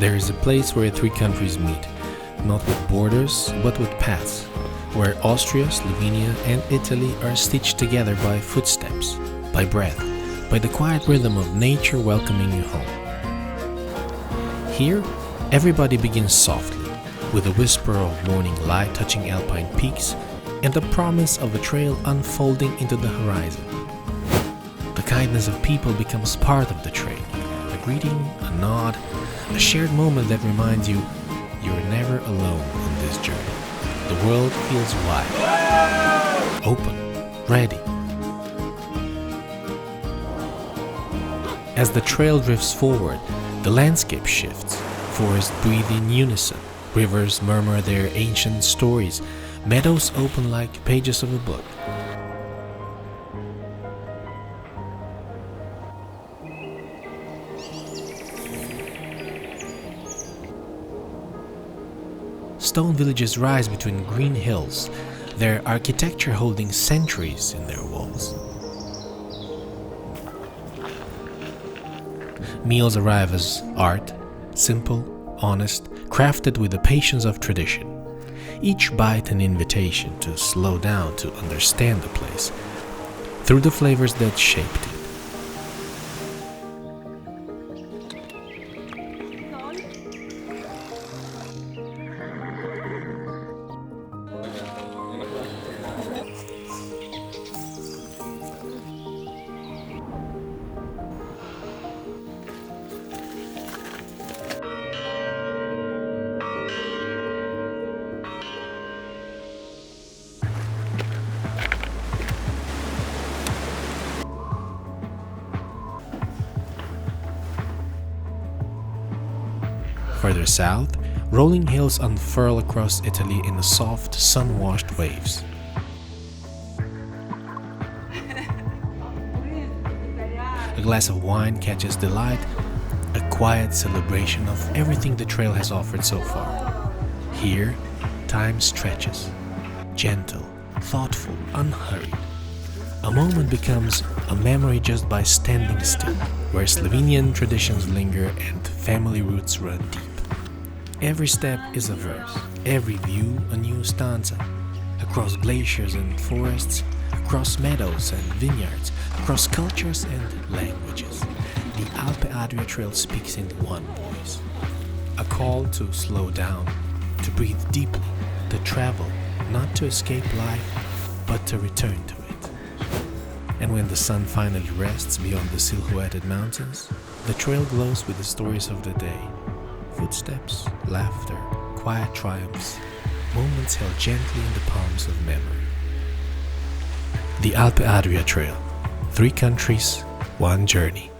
There is a place where three countries meet, not with borders, but with paths, where Austria, Slovenia and Italy are stitched together by footsteps, by breath, by the quiet rhythm of nature welcoming you home. Here, everybody begins softly, with a whisper of morning light touching alpine peaks and the promise of a trail unfolding into the horizon. The kindness of people becomes part of the trail, a greeting, a nod, a shared moment that reminds you you're never alone on this journey. The world feels wide, open, ready. As the trail drifts forward, the landscape shifts. Forests breathe in unison, rivers murmur their ancient stories, meadows open like pages of a book. Stone villages rise between green hills, their architecture holding centuries in their walls. Meals arrive as art, simple, honest, crafted with the patience of tradition. Each bite an invitation to slow down to understand the place, through the flavors that shaped it. Further south, rolling hills unfurl across Italy in the soft, sun-washed waves. A glass of wine catches the light, a quiet celebration of everything the trail has offered so far. Here, time stretches, gentle, thoughtful, unhurried. A moment becomes a memory just by standing still, where Slovenian traditions linger and family roots run deep. Every step is a verse, every view a new stanza. Across glaciers and forests, across meadows and vineyards, across cultures and languages, the Alpe Adria Trail speaks in one voice. A call to slow down, to breathe deeply, to travel, not to escape life, but to return to it. And when the sun finally rests beyond the silhouetted mountains, the trail glows with the stories of the day. Footsteps, laughter, quiet triumphs, moments held gently in the palms of memory. The Alpe Adria Trail. 3 countries, 1 journey.